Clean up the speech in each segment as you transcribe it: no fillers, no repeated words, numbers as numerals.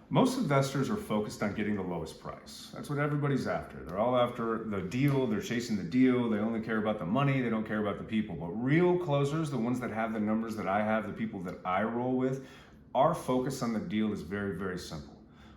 Most investors are focused on getting the lowest price. That's what everybody's after. They're all after the deal, they're chasing the deal, they only care about the money, they don't care about the people. But real closers, the ones that have the numbers that I have, the people that I roll with, our focus on the deal is very, very simple.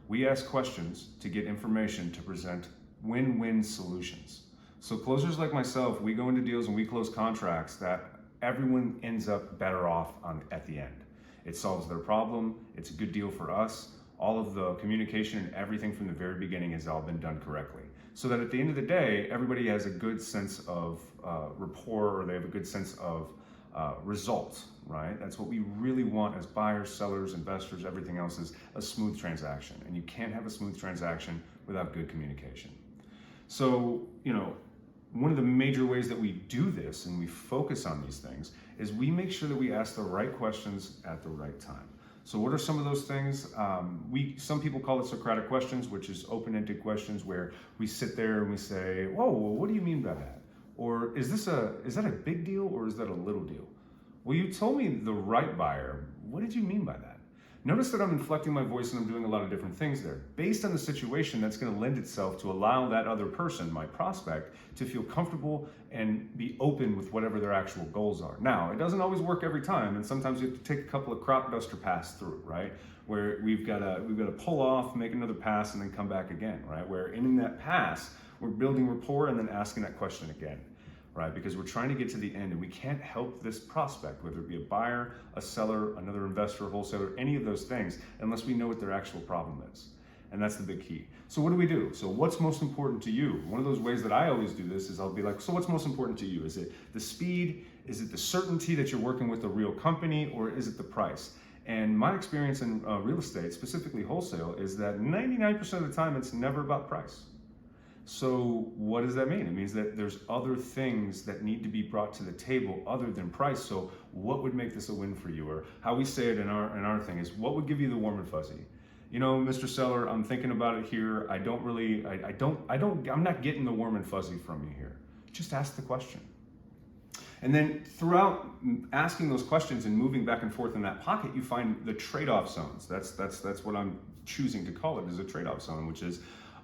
We ask questions to get information to present win-win solutions. So closers like myself, we go into deals and we close contracts that everyone ends up better off at the end. It solves their problem, it's a good deal for us. All of the communication and everything from the very beginning has all been done correctly. So that at the end of the day, everybody has a good sense of rapport, or they have a good sense of results, right? That's what we really want as buyers, sellers, investors, everything else is a smooth transaction. And you can't have a smooth transaction without good communication. So, one of the major ways that we do this and we focus on these things is we make sure that we ask the right questions at the right time. So what are some of those things? Some people call it Socratic questions, which is open-ended questions where we sit there and we say, whoa, well, what do you mean by that? Or is that a big deal or is that a little deal? Well, you told me the right buyer. What did you mean by that? Notice that I'm inflecting my voice and I'm doing a lot of different things there. Based on the situation, that's going to lend itself to allow that other person, my prospect, to feel comfortable and be open with whatever their actual goals are. Now, it doesn't always work every time, and sometimes you have to take a couple of crop duster pass through, right? Where we've got to pull off, make another pass, and then come back again, right? Where in that pass, we're building rapport and then asking that question again. Right? Because we're trying to get to the end and we can't help this prospect, whether it be a buyer, a seller, another investor, a wholesaler, any of those things, unless we know what their actual problem is. And that's the big key. So what do we do? So what's most important to you? One of those ways that I always do this is I'll be like, so what's most important to you? Is it the speed? Is it the certainty that you're working with a real company? Or is it the price? And my experience in real estate, specifically wholesale, is that 99% of the time it's never about price. So what does that mean? It means that there's other things that need to be brought to the table other than price. So what would make this a win for you? Or how we say it in our thing is, what would give you the warm and fuzzy? Mr. Seller, I'm thinking about it here. I'm not getting the warm and fuzzy from you here. Just ask the question. And then throughout asking those questions and moving back and forth in that pocket, you find the trade-off zones. That's what I'm choosing to call it, is a trade-off zone, which is,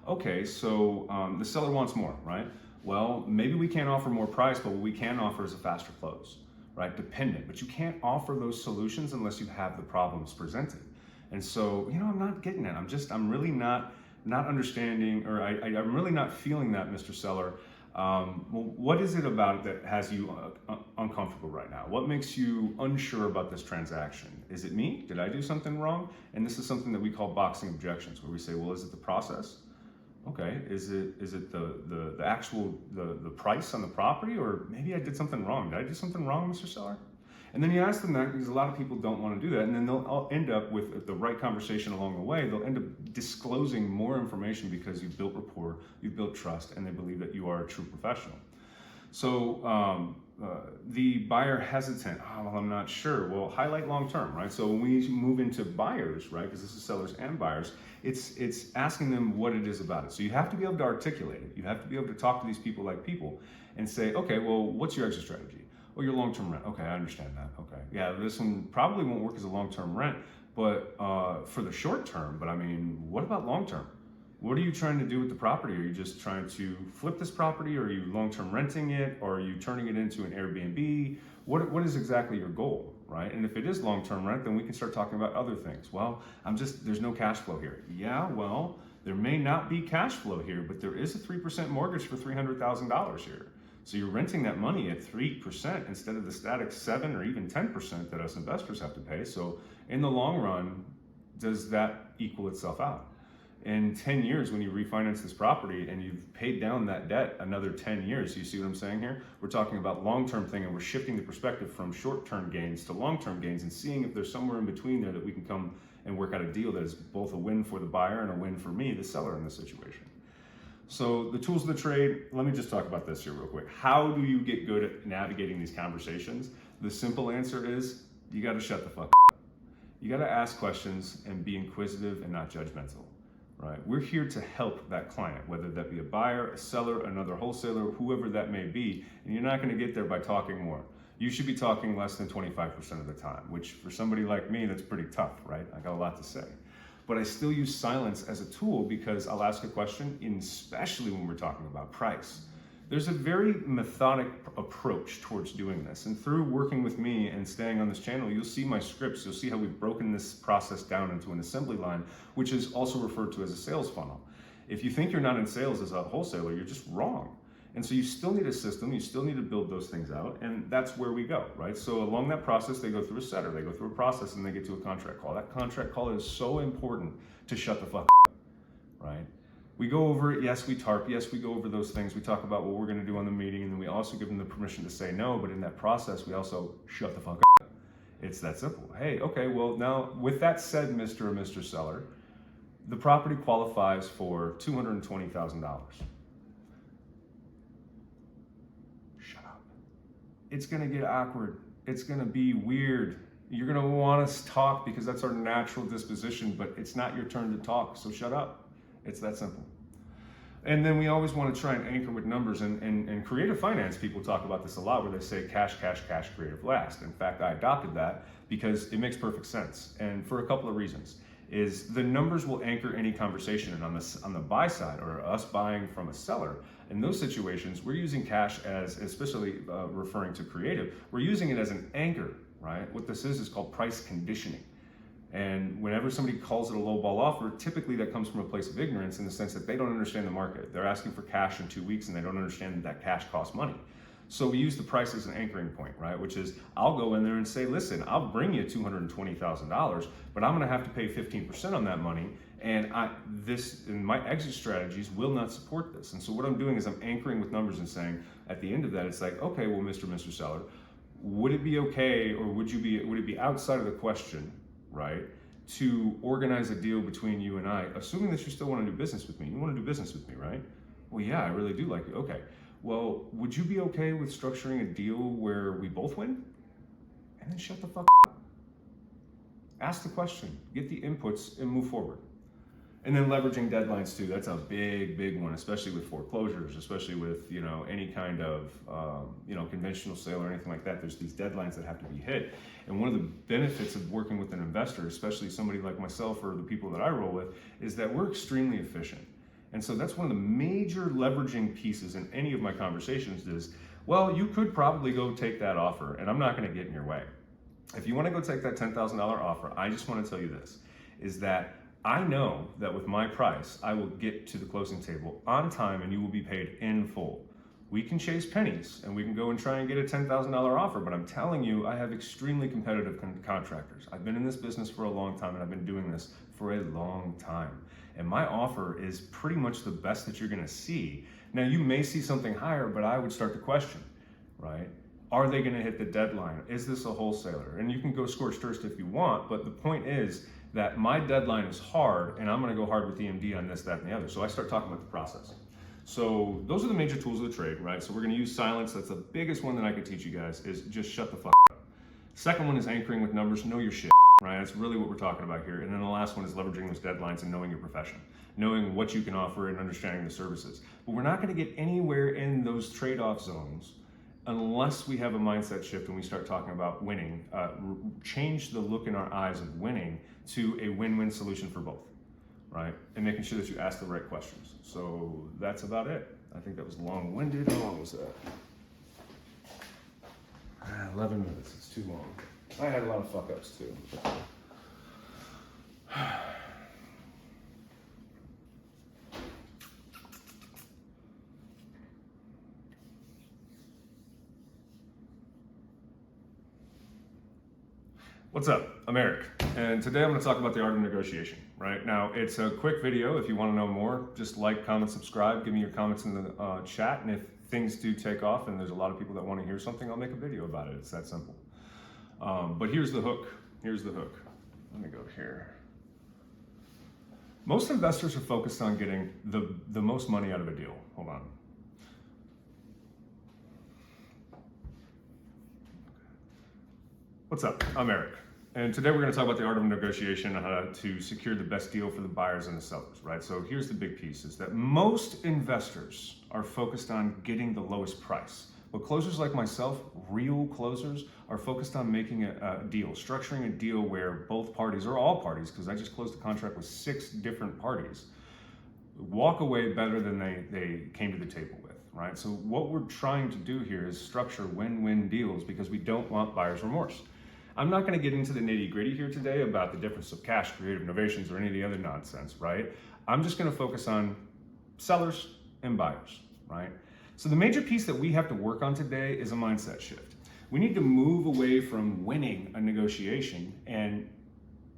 okay, so the seller wants more, right? Well, maybe we can't offer more price, but what we can offer is a faster close, right? Dependent, but you can't offer those solutions unless you have the problems presented. And so, I'm not getting it. I'm really not understanding, or I'm really not feeling that, Mr. Seller. Well, what is it about it that has you uncomfortable right now? What makes you unsure about this transaction? Is it me? Did I do something wrong? And this is something that we call boxing objections, where we say, well, is it the process? Okay, is it the actual price on the property, or maybe I did something wrong? Did I do something wrong, Mr. Seller? And then you ask them that, because a lot of people don't want to do that, and then they'll all end up with the right conversation along the way. They'll end up disclosing more information because you've built rapport, you've built trust, and they believe that you are a true professional. So the buyer hesitant, well, I'm not sure. Well, highlight long term, right? So when we move into buyers, right, because this is sellers and buyers, it's asking them what it is about it. So you have to be able to articulate it. You have to be able to talk to these people like people and say, okay, well, what's your exit strategy? Oh, your long-term rent. Okay, I understand that. Okay, yeah, this one probably won't work as a long-term rent, but for the short term. But I mean, what about long-term? What are you trying to do with the property? Are you just trying to flip this property? Or are you long-term renting it? Or are you turning it into an Airbnb? What is exactly your goal, right? And if it is long-term rent, then we can start talking about other things. Well, there's no cash flow here. Yeah, well, there may not be cash flow here, but there is a 3% mortgage for $300,000 here. So you're renting that money at 3% instead of the static 7 or even 10% that us investors have to pay. So in the long run, does that equal itself out? In 10 years, when you refinance this property and you've paid down that debt another 10 years, you see what I'm saying here? We're talking about long-term thing, and we're shifting the perspective from short-term gains to long-term gains and seeing if there's somewhere in between there that we can come and work out a deal that is both a win for the buyer and a win for me, the seller, in this situation. So the tools of the trade, let me just talk about this here real quick. How do you get good at navigating these conversations? The simple answer is, you gotta shut the fuck up. You gotta ask questions and be inquisitive and not judgmental, right? We're here to help that client, whether that be a buyer, a seller, another wholesaler, whoever that may be, and you're not gonna get there by talking more. You should be talking less than 25% of the time, which for somebody like me, that's pretty tough, right? I got a lot to say. but I still use silence as a tool because I'll ask a question, and especially when we're talking about price. There's a very methodic approach towards doing this, and through working with me and staying on this channel, you'll see my scripts, you'll see how we've broken this process down into an assembly line, which is also referred to as a sales funnel. If you think you're not in sales as a wholesaler, you're just wrong. And so you still need a system, you still need to build those things out, and that's where we go, right? So along that process, they go through a setter, they go through a process, and they get to a contract call. That contract call is so important to shut the fuck up, right? We go over it, yes, we tarp, yes, we go over those things, we talk about what we're gonna do on the meeting, and then we also give them the permission to say no, but in that process, we also shut the fuck up. It's that simple. Hey, okay, well now, with that said, Mr. or Mr. Seller, the property qualifies for $220,000. It's gonna get awkward. It's gonna be weird. You're gonna want us to talk because that's our natural disposition, but it's not your turn to talk, so shut up. It's that simple. And then we always wanna try and anchor with numbers, and creative finance people talk about this a lot, where they say cash, cash, cash, creative last. In fact, I adopted that because it makes perfect sense, and for a couple of reasons. Is the numbers will anchor any conversation, and on the buy side, or us buying from a seller, in those situations, we're using cash as, especially referring to creative, we're using it as an anchor, right? What this is called price conditioning. And whenever somebody calls it a low ball offer, typically that comes from a place of ignorance in the sense that they don't understand the market. They're asking for cash in 2 weeks and they don't understand that cash costs money. So we use the price as an anchoring point, right? Which is, I'll go in there and say, listen, I'll bring you $220,000, but I'm gonna have to pay 15% on that money, and my exit strategies will not support this. And so what I'm doing is I'm anchoring with numbers and saying, at the end of that, it's like, okay, well, Mr. Seller, would it be okay, or would it be outside of the question, right, to organize a deal between you and I, assuming that you still wanna do business with me? You wanna do business with me, right? Well, yeah, I really do like you. Okay. Well, would you be okay with structuring a deal where we both win? And then shut the fuck up. Ask the question, get the inputs, and move forward. And then leveraging deadlines too. That's a big, big one, especially with foreclosures, especially with, any kind of, conventional sale or anything like that. There's these deadlines that have to be hit. And one of the benefits of working with an investor, especially somebody like myself or the people that I roll with, is that we're extremely efficient. And so that's one of the major leveraging pieces in any of my conversations is, well, you could probably go take that offer, and I'm not gonna get in your way. If you wanna go take that $10,000 offer, I just wanna tell you this, is that I know that with my price, I will get to the closing table on time and you will be paid in full. We can chase pennies and we can go and try and get a $10,000 offer, but I'm telling you, I have extremely competitive contractors. I've been in this business for a long time and I've been doing this for a long time. And my offer is pretty much the best that you're gonna see. Now you may see something higher, but I would start to question, right? Are they gonna hit the deadline? Is this a wholesaler? And you can go scorched earth if you want, but the point is that my deadline is hard and I'm gonna go hard with EMD on this, that, and the other. So I start talking about the process. So those are the major tools of the trade, right? So we're gonna use silence. That's the biggest one that I could teach you guys, is just shut the fuck up. Second one is anchoring with numbers, know your shit. Right, that's really what we're talking about here. And then the last one is leveraging those deadlines and knowing your profession, knowing what you can offer and understanding the services. But we're not going to get anywhere in those trade-off zones unless we have a mindset shift and we start talking about winning, change the look in our eyes of winning to a win-win solution for both, right? And making sure that you ask the right questions. So that's about it. I think that was long-winded. How long was that? 11 minutes, it's too long. I had a lot of fuck-ups too. What's up? I'm Eric, and today I'm going to talk about the art of negotiation. Right now, it's a quick video. If you want to know more, just like, comment, subscribe, give me your comments in the chat, and if things do take off and there's a lot of people that want to hear something, I'll make a video about it. It's that simple. But here's the hook. Here's the hook. Let me go here. Most investors are focused on getting the most money out of a deal. Hold on. What's up? I'm Eric. And today we're going to talk about the art of negotiation and how to secure the best deal for the buyers and the sellers, right? So here's the big piece, is that most investors are focused on getting the lowest price. But closers like myself, real closers, are focused on making a deal, structuring a deal where both parties, or all parties, because I just closed a contract with 6 different parties, walk away better than they came to the table with, right? So what we're trying to do here is structure win-win deals because we don't want buyer's remorse. I'm not going to get into the nitty-gritty here today about the difference of cash, creative innovations, or any of the other nonsense, right? I'm just going to focus on sellers and buyers, right? So the major piece that we have to work on today is a mindset shift. We need to move away from winning a negotiation and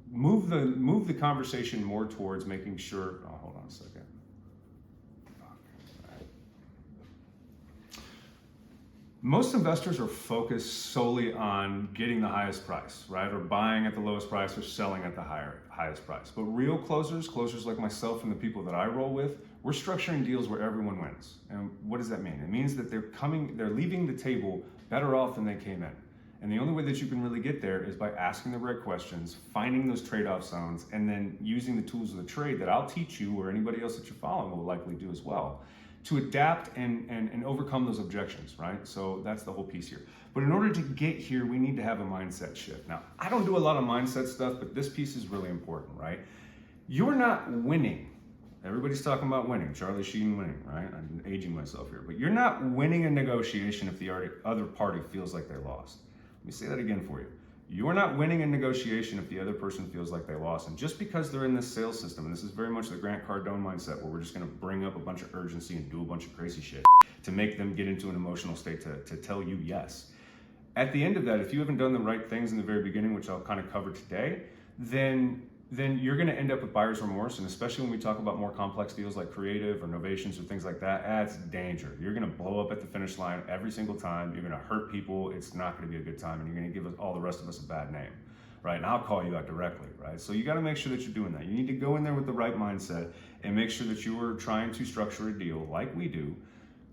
move the conversation more towards making sure, oh, hold on a second. Most investors are focused solely on getting the highest price, right? Or buying at the lowest price or selling at the highest price. But real closers like myself and the people that I roll with, we're structuring deals where everyone wins. And what does that mean? It means that they're leaving the table better off than they came in. And the only way that you can really get there is by asking the right questions, finding those trade-off zones, and then using the tools of the trade that I'll teach you or anybody else that you're following will likely do as well, to adapt and overcome those objections, right? So that's the whole piece here. But in order to get here, we need to have a mindset shift. Now, I don't do a lot of mindset stuff, but this piece is really important, right? You're not winning. Everybody's talking about winning. Charlie Sheen winning, right? I'm aging myself here. But you're not winning a negotiation if the other party feels like they lost. Let me say that again for you. You're not winning a negotiation if the other person feels like they lost. And just because they're in this sales system, and this is very much the Grant Cardone mindset, where we're just going to bring up a bunch of urgency and do a bunch of crazy shit to make them get into an emotional state to tell you yes. At the end of that, if you haven't done the right things in the very beginning, which I'll kind of cover today, then you're going to end up with buyer's remorse. And especially when we talk about more complex deals like creative or innovations or things like that, that's danger. You're going to blow up at the finish line every single time. You're going to hurt people. It's not going to be a good time. And you're going to give all the rest of us a bad name, right? And I'll call you out directly, right? So you got to make sure that you're doing that. You need to go in there with the right mindset and make sure that you are trying to structure a deal like we do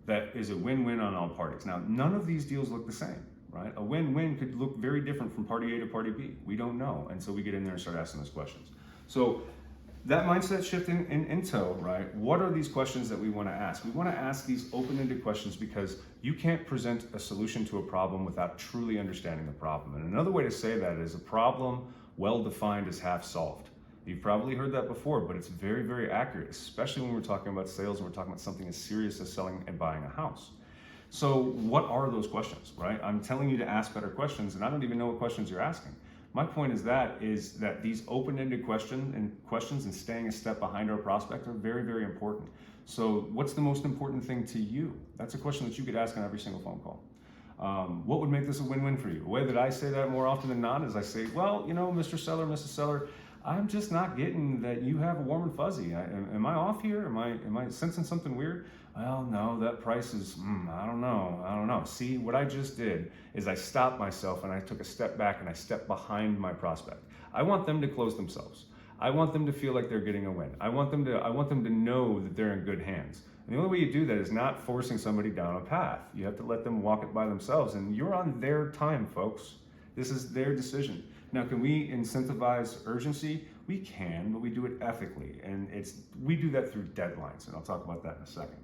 that is a win-win on all parties. Now, none of these deals look the same. Right? A win-win could look very different from party A to party B. We don't know until we get in there and start asking those questions. So that mindset shift in tow, right? What are these questions that we want to ask? We want to ask these open-ended questions because you can't present a solution to a problem without truly understanding the problem. And another way to say that is a problem well-defined is half solved. You've probably heard that before, but it's very, very accurate, especially when we're talking about sales and we're talking about something as serious as selling and buying a house. So what are those questions, right? I'm telling you to ask better questions, and I don't even know what questions you're asking. My point is that these open-ended questions and staying a step behind our prospect are very, very important. So what's the most important thing to you? That's a question that you could ask on every single phone call. What would make this a win-win for you? The way that I say that more often than not is I say, well, you know, Mr. Seller, Mrs. Seller, I'm just not getting that you have a warm and fuzzy. Am I off here? Am I sensing something weird? Well, no, that price is, I don't know. See, what I just did is I stopped myself and I took a step back and I stepped behind my prospect. I want them to close themselves. I want them to feel like they're getting a win. I want them to know that they're in good hands. And the only way you do that is not forcing somebody down a path. You have to let them walk it by themselves, and you're on their time, folks. This is their decision. Now, can we incentivize urgency? We can, but we do it ethically, and we do that through deadlines, and I'll talk about that in a second.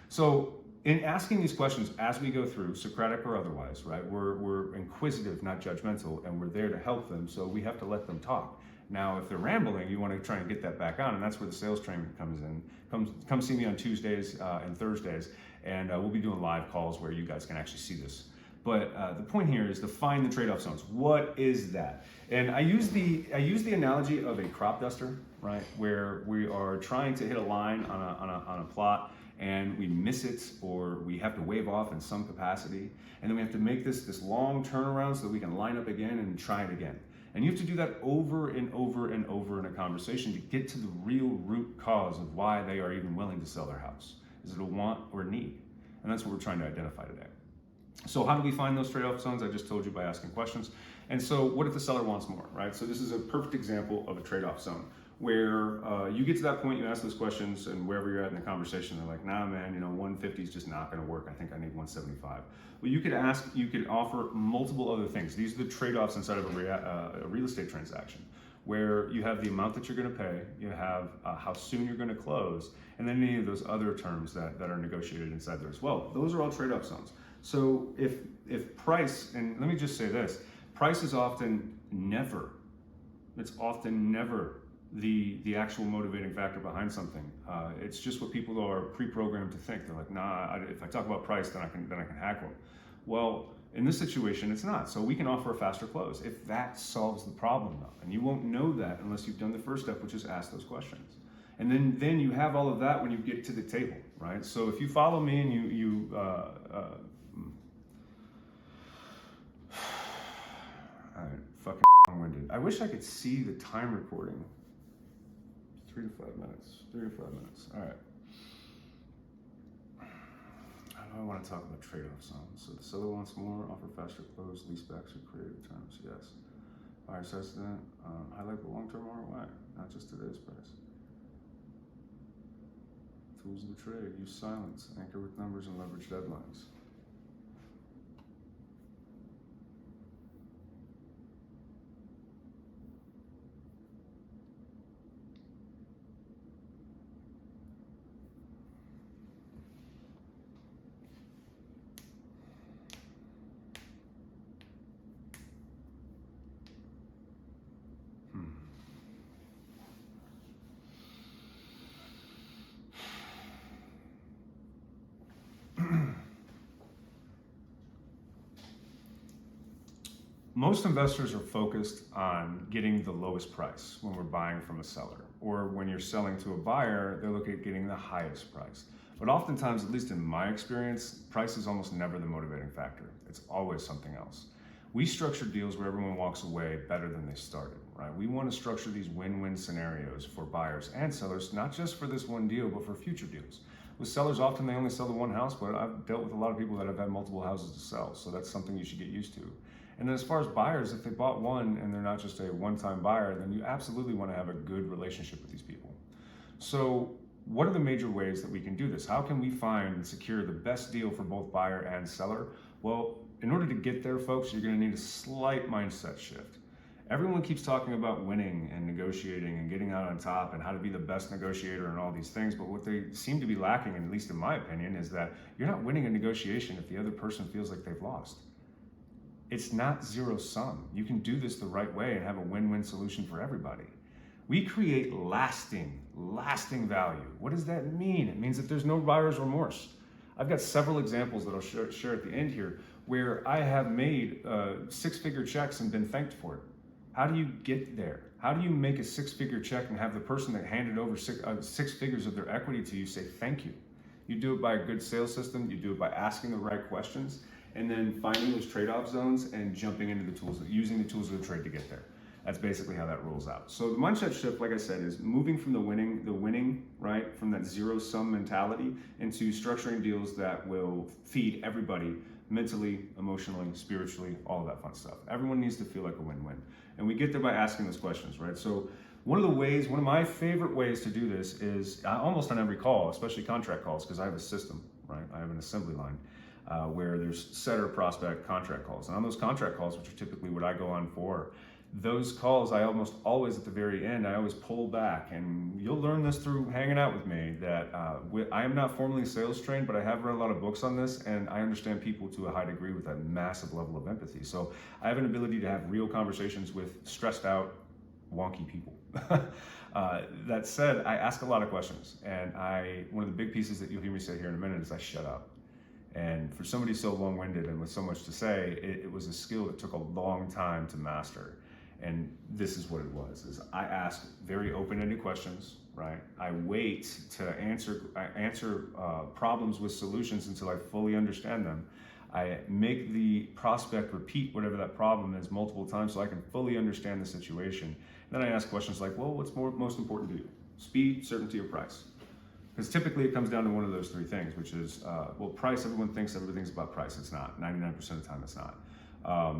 So in asking these questions as we go through, Socratic or otherwise, right, we're inquisitive, not judgmental, and we're there to help them, so we have to let them talk. Now, if they're rambling, you want to try and get that back on, and that's where the sales training comes in. Come see me on Tuesdays and Thursdays, and we'll be doing live calls where you guys can actually see this. But the point here is to find the trade-off zones. What is that? And I use the analogy of a crop duster, right, where we are trying to hit a line on a plot, and we miss it, or we have to wave off in some capacity, and then we have to make this long turnaround so that we can line up again and try it again. And you have to do that over and over and over in a conversation to get to the real root cause of why they are even willing to sell their house. Is it a want or need? And that's what we're trying to identify today. So how do we find those trade-off zones? I just told you by asking questions. And so what if the seller wants more, right? So this is a perfect example of a trade-off zone where you get to that point, you ask those questions, and wherever you're at in the conversation, they're like, nah, man, 150 is just not gonna work. I think I need 175. Well, you could offer multiple other things. These are the trade-offs inside of a real estate transaction, where you have the amount that you're gonna pay, you have how soon you're gonna close, and then any of those other terms that are negotiated inside there as well. Those are all trade-off zones. So if price, and let me just say this, price is often never, it's often never the actual motivating factor behind something. It's just what people are pre-programmed to think. They're like, nah, if I talk about price, then I can hack them. Well, in this situation, it's not. So we can offer a faster close if that solves the problem, though. And you won't know that unless you've done the first step, which is ask those questions. And then you have all of that when you get to the table, right? So if you follow me and fucking long-winded. I wish I could see the time recording. 3 to 5 minutes. 3 to 5 minutes. All right. I want to talk about trade-offs. So the seller wants more, offer faster close, leasebacks, or creative terms. Yes. Buyer says that. Highlight the long-term ROI, not just today's price. Tools of the trade. Use silence. Anchor with numbers and leverage deadlines. Most investors are focused on getting the lowest price when we're buying from a seller, or when you're selling to a buyer, they're looking at getting the highest price. But oftentimes, at least in my experience, price is almost never the motivating factor. It's always something else. We structure deals where everyone walks away better than they started, right? We want to structure these win-win scenarios for buyers and sellers, not just for this one deal, but for future deals. With sellers, often they only sell the one house, but I've dealt with a lot of people that have had multiple houses to sell, so that's something you should get used to. And then as far as buyers, if they bought one and they're not just a one-time buyer, then you absolutely want to have a good relationship with these people. So what are the major ways that we can do this? How can we find and secure the best deal for both buyer and seller? Well, in order to get there, folks, you're going to need a slight mindset shift. Everyone keeps talking about winning and negotiating and getting out on top and how to be the best negotiator and all these things, but what they seem to be lacking, at least in my opinion, is that you're not winning a negotiation if the other person feels like they've lost. It's not zero sum. You can do this the right way and have a win-win solution for everybody. We create lasting value. What does that mean? It means that there's no buyer's remorse. I've got several examples that I'll share at the end here where I have made six-figure checks and been thanked for it. How do you get there? How do you make a six-figure check and have the person that handed over six figures of their equity to you say thank you? You do it by a good sales system. You do it by asking the right questions, and then finding those trade-off zones and jumping into the tools, using the tools of the trade to get there. That's basically how that rolls out. So the mindset shift, like I said, is moving from the winning, right, from that zero-sum mentality into structuring deals that will feed everybody mentally, emotionally, spiritually, all of that fun stuff. Everyone needs to feel like a win-win. And we get there by asking those questions, right? So one of my favorite ways to do this is almost on every call, especially contract calls, because I have a system, right? I have an assembly line. Where there's setter, prospect, contract calls. And on those contract calls, which are typically what I go on for, those calls, I almost always at the very end, I always pull back. And you'll learn this through hanging out with me, that I am not formally sales trained, but I have read a lot of books on this, and I understand people to a high degree with a massive level of empathy. So I have an ability to have real conversations with stressed out, wonky people. That said, I ask a lot of questions. And one of the big pieces that you'll hear me say here in a minute is I shut up. And for somebody so long-winded and with so much to say, it was a skill that took a long time to master. And this is what it was, is I ask very open-ended questions, right? I wait to answer problems with solutions until I fully understand them. I make the prospect repeat whatever that problem is multiple times so I can fully understand the situation. And then I ask questions like, well, what's most important to you? Speed, certainty, or price? Because typically it comes down to one of those three things, which is, well, price, everyone thinks everything's about price. It's not. 99% of the time it's not.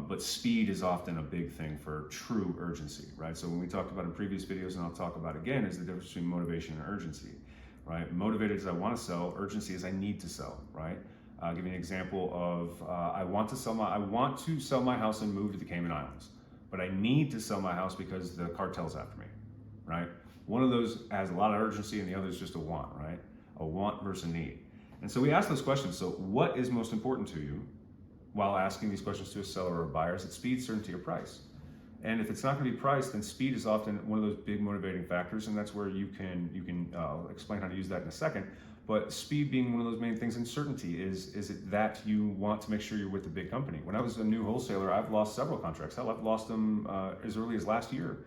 But speed is often a big thing for true urgency, right? So when we talked about in previous videos, and I'll talk about again, is the difference between motivation and urgency, right? Motivated is I want to sell, urgency is I need to sell, right? I'll give you an example of I want to sell my house and move to the Cayman Islands, but I need to sell my house because the cartel's after me, right? One of those has a lot of urgency and the other is just a want, right? A want versus a need. And so we ask those questions. So what is most important to you while asking these questions to a seller or a buyer? Is it speed, certainty, or price? And if it's not going to be price, then speed is often one of those big motivating factors, and that's where you can explain how to use that in a second. But speed being one of those main things, and certainty is it that you want to make sure you're with a big company. When I was a new wholesaler, I've lost several contracts. Hell, I've lost them as early as last year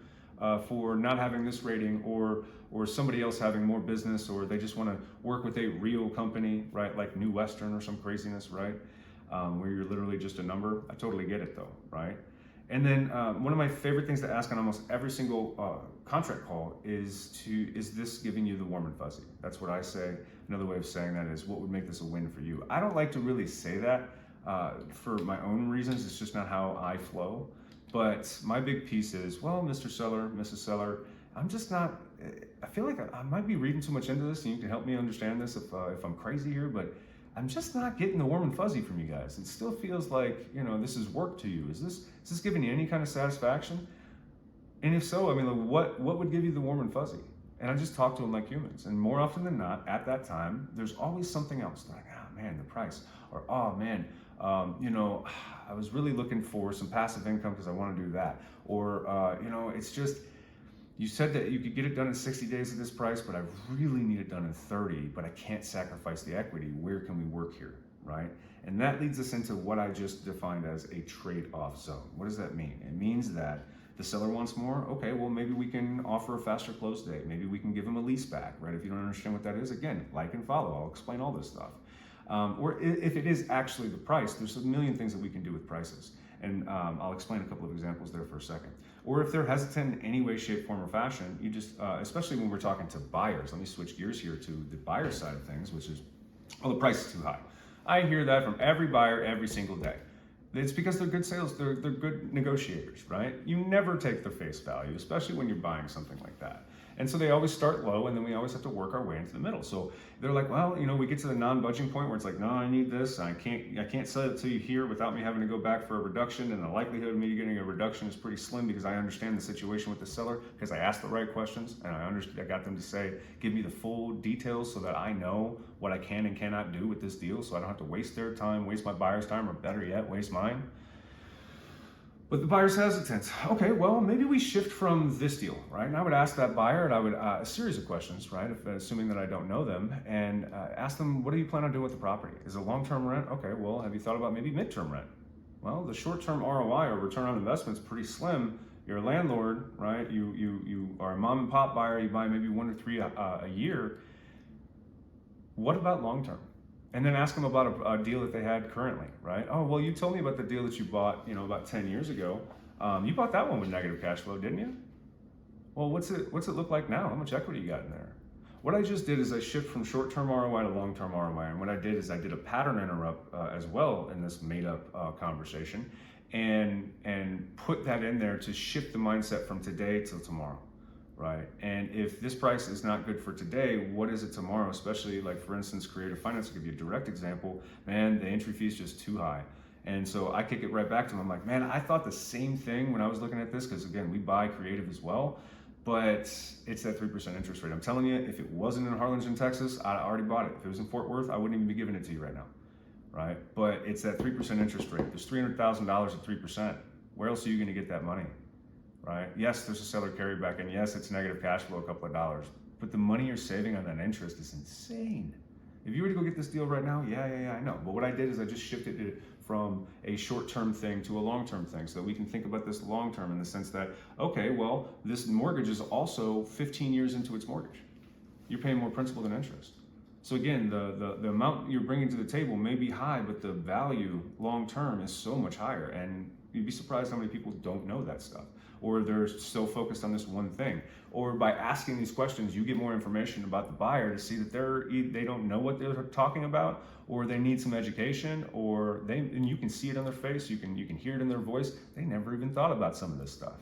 for not having this rating, or somebody else having more business, or they just want to work with a real company, right? Like New Western or some craziness, right? Where you're literally just a number. I totally get it though, right? And then one of my favorite things to ask on almost every single contract call is this giving you the warm and fuzzy? That's what I say. Another way of saying that is, what would make this a win for you? I don't like to really say that for my own reasons. It's just not how I flow. But my big piece is, well, Mr. Seller, Mrs. Seller, I'm just not, I feel like I might be reading too much into this, and you can help me understand this if I'm crazy here, but I'm just not getting the warm and fuzzy from you guys. It still feels like, this is work to you. Is this giving you any kind of satisfaction? And if so, I mean, like, what would give you the warm and fuzzy? And I just talk to them like humans. And more often than not, at that time, there's always something else. Like, oh man, the price. Or, oh man, I was really looking for some passive income because I want to do that. Or, it's just, you said that you could get it done in 60 days at this price, but I really need it done in 30, but I can't sacrifice the equity. Where can we work here, right? And that leads us into what I just defined as a trade-off zone. What does that mean? It means that the seller wants more. Okay, well, maybe we can offer a faster close date. Maybe we can give them a lease back, right? If you don't understand what that is, again, like and follow. I'll explain all this stuff. Or if it is actually the price, there's a million things that we can do with prices. And I'll explain a couple of examples there for a second. Or if they're hesitant in any way, shape, form, or fashion, you just, especially when we're talking to buyers, let me switch gears here to the buyer side of things, which is, oh, the price is too high. I hear that from every buyer every single day. It's because they're good they're good negotiators, right? You never take the face value, especially when you're buying something like that. And so they always start low, and then we always have to work our way into the middle. So they're like, well, we get to the non-budging point where it's like, no, I need this. I can't sell it to you here without me having to go back for a reduction. And the likelihood of me getting a reduction is pretty slim because I understand the situation with the seller because I asked the right questions, and I got them to say, give me the full details so that I know what I can and cannot do with this deal, so I don't have to waste their time, waste my buyer's time, or better yet, waste mine. But the buyer's hesitant. Okay, well, maybe we shift from this deal, right? And I would ask that buyer, and I would a series of questions, right? Assuming that I don't know them, and ask them, what do you plan on doing with the property? Is it long-term rent? Okay, well, have you thought about maybe midterm rent? Well, the short-term ROI, or return on investment, is pretty slim. You're a landlord, right? You are a mom and pop buyer. You buy maybe 1 or 3 a year. What about long-term? And then ask them about a deal that they had currently, right? Oh, well, you told me about the deal that you bought, about 10 years ago. You bought that one with negative cash flow, didn't you? Well, what's it look like now? How much equity you got in there? What I just did is I shift from short-term ROI to long-term ROI. And what I did is I did a pattern interrupt as well in this made-up conversation, and put that in there to shift the mindset from today till tomorrow. Right? And if this price is not good for today, what is it tomorrow? Especially like, for instance, creative finance, to give you a direct example, man, the entry fee is just too high. And so I kick it right back to them. I'm like, man, I thought the same thing when I was looking at this, because again, we buy creative as well, but it's that 3% interest rate. I'm telling you, if it wasn't in Harlingen, Texas, I already bought it. If it was in Fort Worth, I wouldn't even be giving it to you right now, right? But it's that 3% interest rate. There's $300,000 at 3%. Where else are you gonna get that money? Right? Yes, there's a seller carryback, and yes, it's negative cash flow, a couple of dollars, but the money you're saving on that interest is insane. If you were to go get this deal right now, yeah, I know. But what I did is I just shifted it from a short-term thing to a long-term thing, so that we can think about this long-term in the sense that, okay, well, this mortgage is also 15 years into its mortgage. You're paying more principal than interest. So again, the amount you're bringing to the table may be high, but the value long-term is so much higher, and you'd be surprised how many people don't know that stuff, or they're so focused on this one thing. Or by asking these questions, you get more information about the buyer to see that they don't know what they're talking about, or they need some education, and you can see it on their face, you can hear it in their voice. They never even thought about some of this stuff.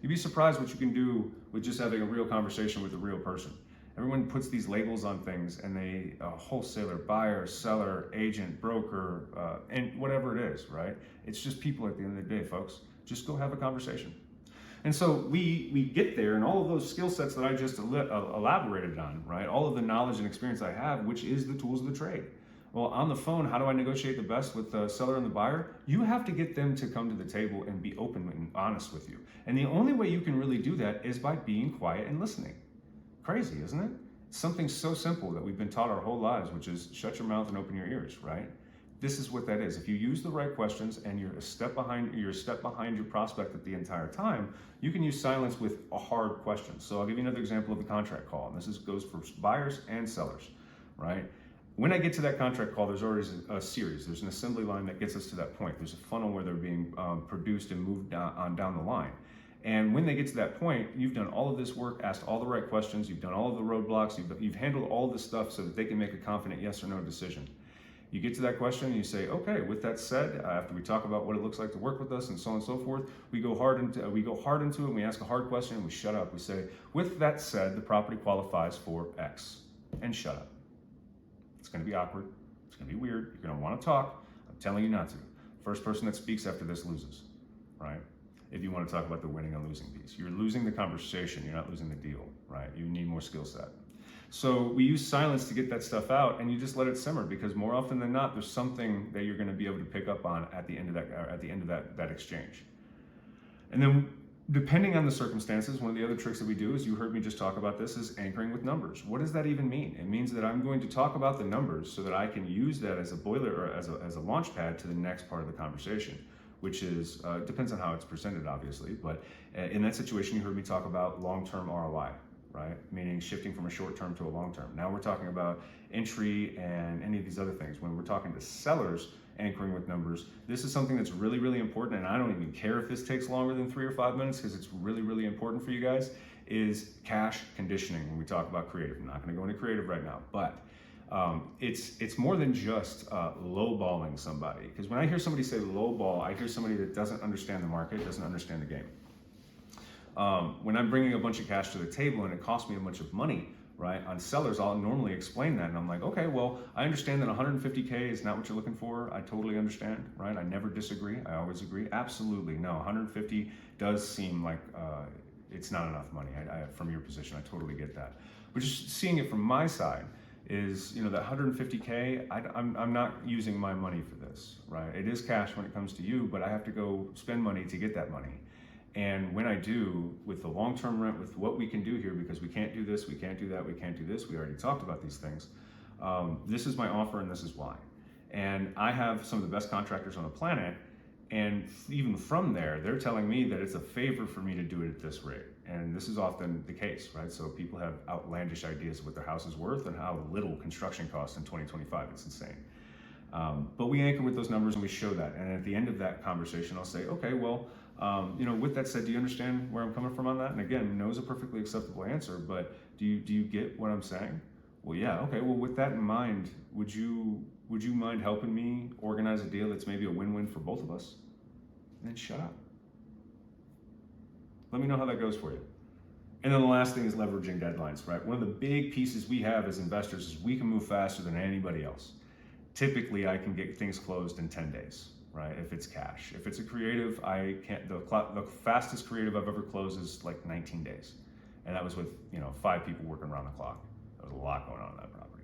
You'd be surprised what you can do with just having a real conversation with a real person. Everyone puts these labels on things, and they wholesaler, buyer, seller, agent, broker, and whatever it is, right? It's just people at the end of the day, folks. Just go have a conversation. And so we get there, and all of those skill sets that I just elaborated on, right? All of the knowledge and experience I have, which is the tools of the trade. Well, on the phone, how do I negotiate the best with the seller and the buyer? You have to get them to come to the table and be open and honest with you. And the only way you can really do that is by being quiet and listening. Crazy, isn't it? Something so simple that we've been taught our whole lives, which is shut your mouth and open your ears, right? This is what that is. If you use the right questions and you're a step behind your prospect at the entire time, you can use silence with a hard question. So I'll give you another example of the contract call, and this goes for buyers and sellers, right? When I get to that contract call, there's already a series. There's an assembly line that gets us to that point. There's a funnel where they're being produced and moved down the line. And when they get to that point, you've done all of this work, asked all the right questions, you've done all of the roadblocks, you've handled all this stuff so that they can make a confident yes or no decision. You get to that question and you say, okay, with that said, after we talk about what it looks like to work with us and so on and so forth, we go hard into it and we ask a hard question and we shut up. We say, with that said, the property qualifies for X, and shut up. It's gonna be awkward, it's gonna be weird, you're gonna wanna talk, I'm telling you not to. First person that speaks after this loses, right? If you wanna talk about the winning and losing piece. You're losing the conversation, you're not losing the deal, right? You need more skill set. So we use silence to get that stuff out, and you just let it simmer, because more often than not, there's something that you're gonna be able to pick up on at the end of that exchange. And then, depending on the circumstances, one of the other tricks that we do, is you heard me just talk about this, is anchoring with numbers. What does that even mean? It means that I'm going to talk about the numbers so that I can use that as a boiler or as a launch pad to the next part of the conversation, which is, depends on how it's presented, obviously, but in that situation, you heard me talk about long-term ROI, right? Meaning shifting from a short-term to a long-term. Now we're talking about entry and any of these other things. When we're talking to sellers, anchoring with numbers, this is something that's really, really important, and I don't even care if this takes longer than 3 or 5 minutes, because it's really, really important for you guys, is cash conditioning when we talk about creative. I'm not gonna go into creative right now, but it's more than just lowballing somebody. Because when I hear somebody say lowball, I hear somebody that doesn't understand the market, doesn't understand the game. When I'm bringing a bunch of cash to the table and it costs me a bunch of money, right, on sellers, I'll normally explain that, and I'm like, okay, well, I understand that 150K is not what you're looking for. I totally understand, right? I never disagree. I always agree. Absolutely, no, 150 does seem like it's not enough money. From your position, I totally get that. But just seeing it from my side is, you know, that 150K, I'm not using my money for this, right? It is cash when it comes to you, but I have to go spend money to get that money. And when I do, with the long-term rent, with what we can do here, because we can't do this, we can't do that, we can't do this, we already talked about these things, this is my offer and this is why. And I have some of the best contractors on the planet, and even from there, they're telling me that it's a favor for me to do it at this rate. And this is often the case, right? So people have outlandish ideas of what their house is worth and how little construction costs in 2025, it's insane. But we anchor with those numbers and we show that. And at the end of that conversation, I'll say, okay, well, you know, with that said, do you understand where I'm coming from on that? And again, no is a perfectly acceptable answer, but do you get what I'm saying? Well, yeah, okay, well, with that in mind, would you mind helping me organize a deal that's maybe a win-win for both of us? And then shut up. Let me know how that goes for you. And then the last thing is leveraging deadlines, right? One of the big pieces we have as investors is we can move faster than anybody else. Typically, I can get things closed in 10 days, right? If it's cash. If it's a creative, I can't, the fastest creative I've ever closed is like 19 days. And that was with, you know, 5 people working around the clock. There was a lot going on that property.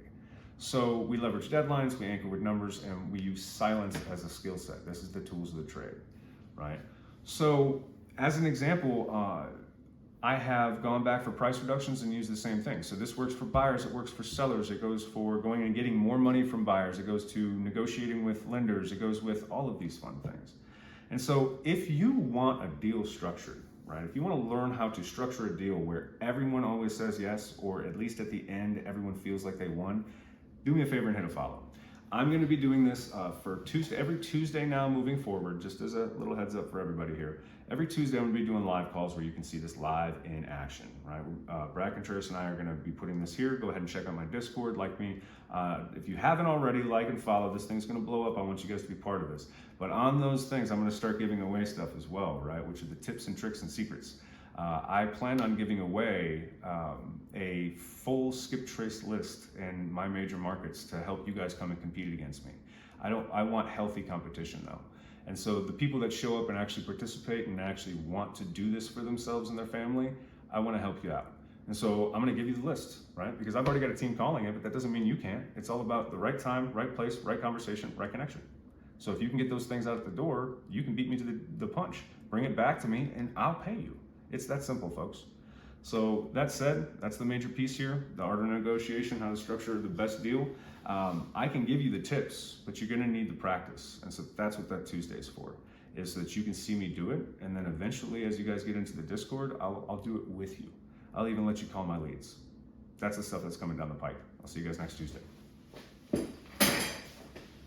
So we leverage deadlines, we anchor with numbers, and we use silence as a skill set. This is the tools of the trade, right? So as an example, I have gone back for price reductions and used the same thing. So this works for buyers, it works for sellers, it goes for going and getting more money from buyers, it goes to negotiating with lenders, it goes with all of these fun things. And so if you want a deal structured, right, if you want to learn how to structure a deal where everyone always says yes, or at least at the end everyone feels like they won, do me a favor and hit a follow. I'm going to be doing this for every Tuesday now moving forward, just as a little heads up for everybody here. Every Tuesday I'm going to be doing live calls where you can see this live in action, right? Brad Contreras and I are going to be putting this here. Go ahead and check out my Discord, like me. If you haven't already, like and follow. This thing's going to blow up. I want you guys to be part of this. But on those things, I'm going to start giving away stuff as well, right? Which are the tips and tricks and secrets. I plan on giving away a full skip trace list in my major markets to help you guys come and compete against me. I want healthy competition though. And so the people that show up and actually participate and actually want to do this for themselves and their family, I want to help you out. And so I'm going to give you the list, right? Because I've already got a team calling it, but that doesn't mean you can't. It's all about the right time, right place, right conversation, right connection. So if you can get those things out the door, you can beat me to the punch. Bring it back to me and I'll pay you. It's that simple, folks. So that said, that's the major piece here, the art of negotiation, how to structure the best deal. I can give you the tips, but you're gonna need the practice. And so that's what that Tuesday is for, is so that you can see me do it. And then eventually, as you guys get into the Discord, I'll do it with you. I'll even let you call my leads. That's the stuff that's coming down the pike. I'll see you guys next Tuesday.